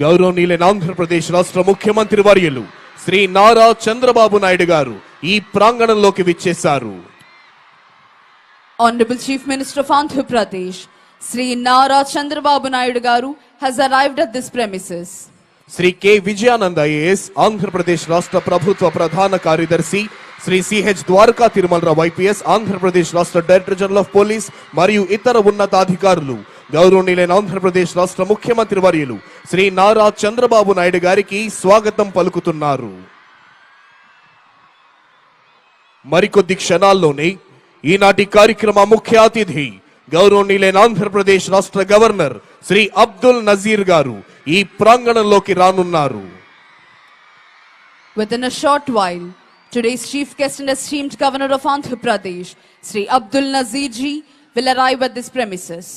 గౌరవనీయులైన ఆంధ్రప్రదేశ్ రాష్ట్ర ముఖ్యమంత్రి వర్యులు శ్రీ నారా చంద్రబాబు నాయుడు గారు ఈ ప్రాంగణంలోకి విచ్చేశారు. Honorable Chief Minister of Andhra Pradesh, Sri Nara Chandrababu Naidu Garu has arrived at this premises. Shri K Vijayanand IAS Andhra Pradesh రాష్ట్ర ప్రభుత్వ ప్రధాన కార్యదర్శి, శ్రీ సిహెచ్ ద్వారకా తిరుమలరావు ఐపీఎస్ ఆంధ్రప్రదేశ్ రాష్ట్ర డైరెక్టర్ జనరల్ ఆఫ్ పోలీస్ మరియు ఇతర ఉన్నతాధికారులు గౌరవనీయులైన ఆంధ్రప్రదేశ్ రాష్ట్ర ముఖ్యమంత్రి వర్యులు శ్రీ నారా చంద్రబాబు నాయుడు గారికి స్వాగతం పలుకుతున్నారు. మరికొద్ది క్షణాల్లోనే ఈనాటి కార్యక్రమ ముఖ్య అతిథి గౌరవనీయులైన ఆంధ్రప్రదేశ్ రాష్ట్ర గవర్నర్ శ్రీ అబ్దుల్ నజీర్ గారు ఈ ప్రాంగణంలోకి రానున్నారు. Within a short while, today's chief guest and esteemed governor of Andhra Pradesh, Sri Abdul Nazir ji, will arrive at this premises.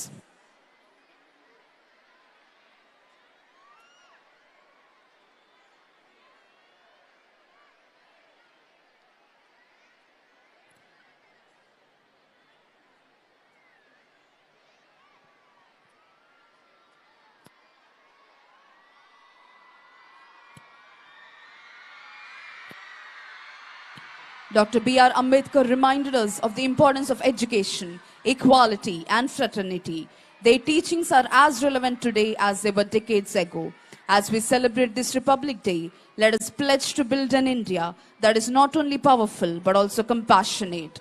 Dr. B.R. Ambedkar reminded us of the importance of education, equality, and fraternity. Their teachings are as relevant today as they were decades ago. As we celebrate this Republic Day, let us pledge to build an India that is not only powerful but also compassionate.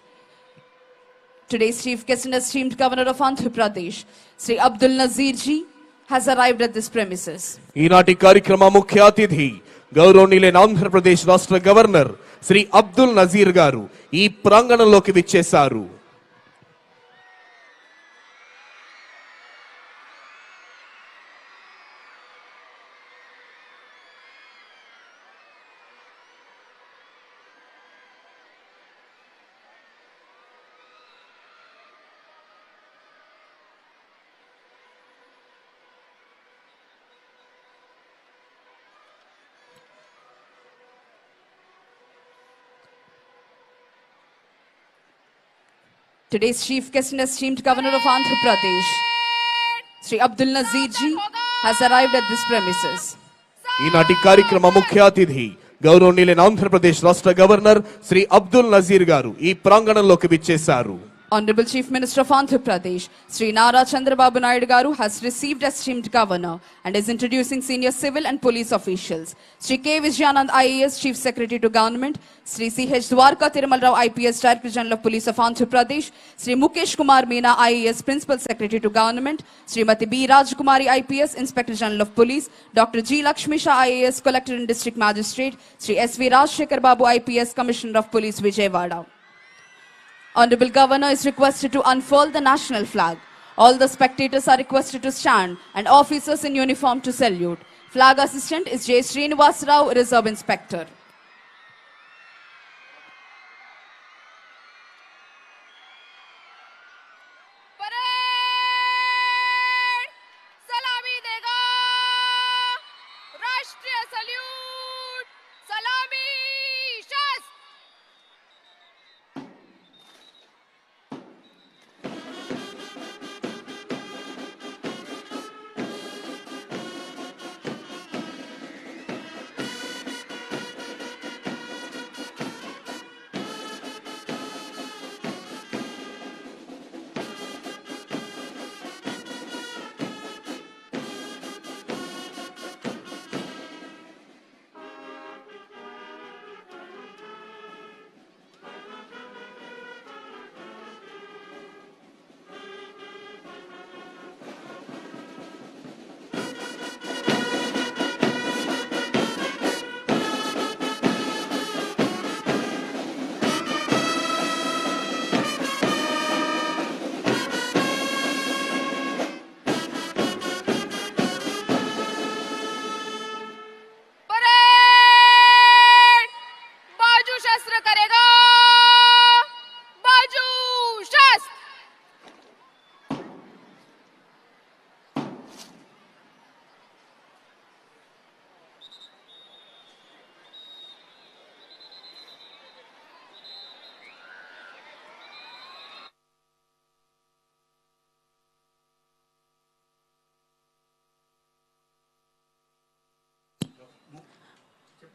Today's chief guest and esteemed governor of Andhra Pradesh, Sri Abdul Nazir ji, has arrived at this premises. ఈనాటి కార్యక్రమ ముఖ్య అతిథి గౌరవనీయులైన ఆంధ్రప్రదేశ్ రాష్ట్ర governor Shri Abdul Nazir గారు ఈ ప్రాంగణంలోకి విచ్చేశారు. Today's chief guest and esteemed governor of Andhra Pradesh, Sri Abdul Nazir ji, has arrived at this premises. ఈనాటి కార్యక్రమ ముఖ్య అతిథి గౌరవనీయులైన ఆంధ్రప్రదేశ్ రాష్ట్ర గవర్నర్ శ్రీ అబ్దుల్ నజీర్ గారు ఈ ప్రాంగణంలోకి విచ్చేశారు. Honorable Chief Minister of Andhra Pradesh, Sri Nara Chandrababu Naidu Garu has received esteemed governor and is introducing senior civil and police officials. Sri K. Vijayanand IAS, Chief Secretary to Government, Sri C.H. Dwarka Tirumalrao IPS, Director General of Police of Andhra Pradesh, Sri Mukesh Kumar Meena IAS, Principal Secretary to Government, Srimati B. Rajkumari IPS, Inspector General of Police, Dr. G. Lakshmi Shah IAS, Collector and District Magistrate, Sri S.V. Rajshekhar Babu IPS, Commissioner of Police, Vijayawada. Honorable Governor is requested to unfurl the national flag. All the spectators are requested to stand and officers in uniform to salute. Flag assistant is J. Srinivas Rao, Reserve Inspector.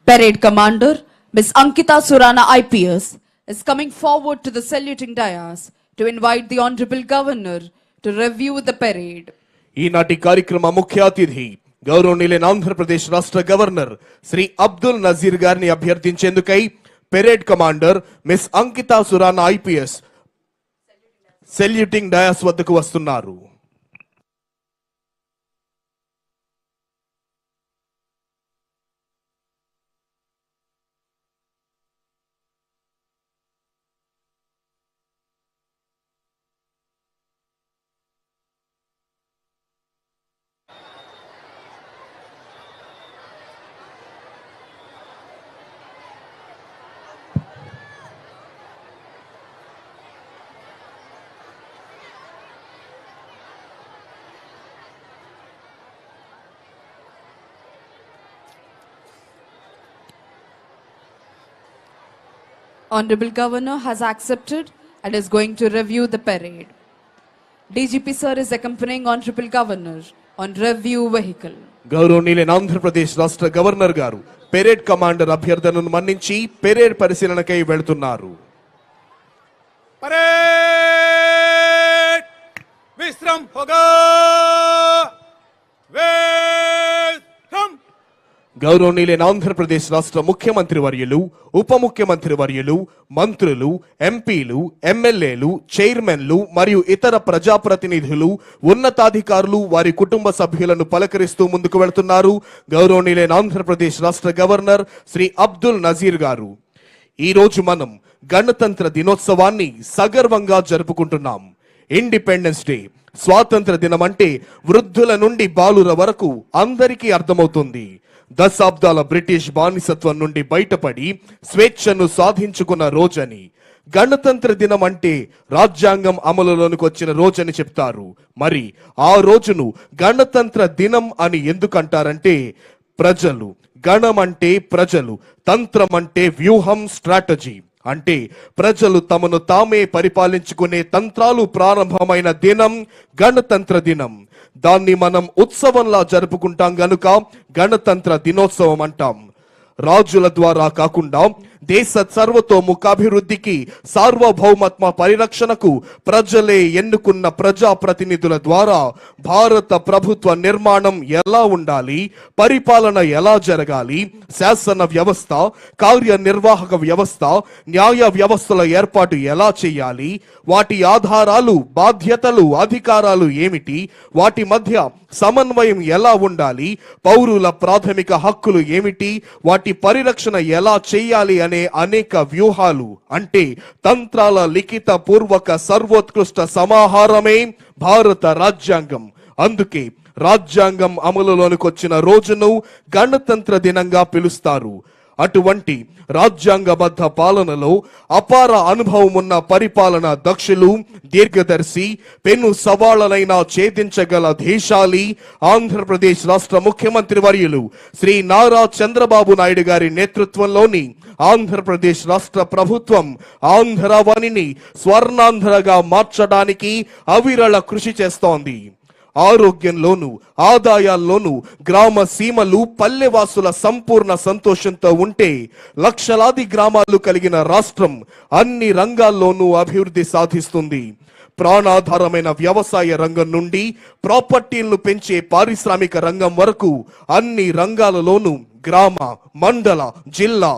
Parade Commander Ms. Ankita Surana IPS is coming forward to the saluting dais to invite the Honorable Governor to review the parade. ఈనాటి కార్యక్రమ ముఖ్య అతిథి గౌరవనీయులైన ఆంధ్రప్రదేశ్ రాష్ట్ర governor Shri Abdul Nazeer గారిని అభ్యర్థించేందుకై parade commander miss Ankita Surana IPS saluting dais వద్దకు వస్తున్నారు. Honorable Governor has accepted and is going to review the parade. DGP sir is accompanying Honorable Governor on review vehicle. గౌరవనీయులైన ఆంధ్రప్రదేశ్ రాష్ట్ర గవర్నర్ గారు పెరేడ్ కమాండర్ అభ్యర్థనను మన్నించి పెరేడ్ పరిశీలనకై వెళ్తున్నారు. परेड विश्राम होगा वेलकम. గౌరవనీయులైన ఆంధ్రప్రదేశ్ రాష్ట్ర ముఖ్యమంత్రి వర్యులు, ఉప ముఖ్యమంత్రి వర్యులు, మంత్రులు, ఎంపీలు, ఎమ్మెల్యేలు, చైర్మన్లు మరియు ఇతర ప్రజాప్రతినిధులు, ఉన్నతాధికారులు, వారి కుటుంబ సభ్యులను పలకరిస్తూ ముందుకు వెళ్తున్నారు గౌరవనీయులైన ఆంధ్రప్రదేశ్ రాష్ట్ర గవర్నర్ శ్రీ అబ్దుల్ నజీర్ గారు. ఈ రోజు మనం గణతంత్ర దినోత్సవాన్ని సగర్వంగా జరుపుకుంటున్నాం. ఇండిపెండెన్స్ డే, స్వాతంత్ర దినం అంటే వృద్ధుల నుండి బాలుర వరకు అందరికీ అర్థమవుతుంది. దశాబ్దాల బ్రిటిష్ బానిసత్వం నుండి బయటపడి స్వేచ్ఛను సాధించుకున్న రోజని. గణతంత్ర దినం అంటే రాజ్యాంగం అమలులోనికి వచ్చిన రోజని చెప్తారు. మరి ఆ రోజును గణతంత్ర దినం అని ఎందుకంటారంటే ప్రజలు, గణం అంటే ప్రజలు, తంత్రం అంటే వ్యూహం, స్ట్రాటజీ అంటే ప్రజలు తమను తామే పరిపాలించుకునే తంత్రాలు ప్రారంభమైన దినం గణతంత్ర దినం. దాన్ని మనం ఉత్సవంలా జరుపుకుంటాం గనుక గణతంత్ర దినోత్సవం అంటాం. రాజుల ద్వారా కాకుండా దేశ సర్వతోముఖాభివృద్ధికి, సార్వభౌమత్వ పరిరక్షణకు ప్రజలే ఎన్నుకున్న ప్రజాప్రతినిధుల ద్వారా భారత ప్రభుత్వ నిర్మాణం ఎలా ఉండాలి, పరిపాలన ఎలా జరగాలి, శాసన వ్యవస్థ, కార్యనిర్వాహక వ్యవస్థ, న్యాయ వ్యవస్థల ఏర్పాటు ఎలా చేయాలి, వాటి ఆధారాలు, బాధ్యతలు, అధికారాలు ఏమిటి, వాటి మధ్య సమన్వయం ఎలా ఉండాలి, పౌరుల ప్రాథమిక హక్కులు ఏమిటి, వాటి పరిరక్షణ ఎలా చేయాలి అనే అనేక వ్యూహాలు అంటే తంత్రాల లిఖిత పూర్వక సర్వోత్కృష్ట సమాహారమే భారత రాజ్యాంగం. అందుకే రాజ్యాంగం అమలులోనికి వచ్చిన రోజును గణతంత్ర దినంగా పిలుస్తారు. అటువంటి రాజ్యాంగబద్ధ పాలనలో అపార అనుభవం ఉన్న పరిపాలన దక్షులు, దీర్ఘదర్శి, పెను సవాళ్లనైనా ఛేదించగల ధీశాలి ఆంధ్రప్రదేశ్ రాష్ట్ర ముఖ్యమంత్రి వర్యులు శ్రీ నారా చంద్రబాబు నాయుడు గారి నేతృత్వంలోని ఆంధ్రప్రదేశ్ రాష్ట్ర ప్రభుత్వం ఆంధ్రవాణిని స్వర్ణాంధ్రగా మార్చడానికి అవిరళ కృషి చేస్తోంది. ఆరోగ్యంలోను, ఆదాయాల్లోనూ గ్రామ సీమలు, పల్లెవాసుల సంపూర్ణ సంతోషంతో ఉంటే లక్షలాది గ్రామాలు కలిగిన రాష్ట్రం అన్ని రంగాల్లోనూ అభివృద్ధి సాధిస్తుంది. ప్రాణాధారమైన వ్యవసాయ రంగం నుండి ప్రాపర్టీలను పెంచే పారిశ్రామిక రంగం వరకు అన్ని రంగాలలోనూ గ్రామ, మండల, జిల్లా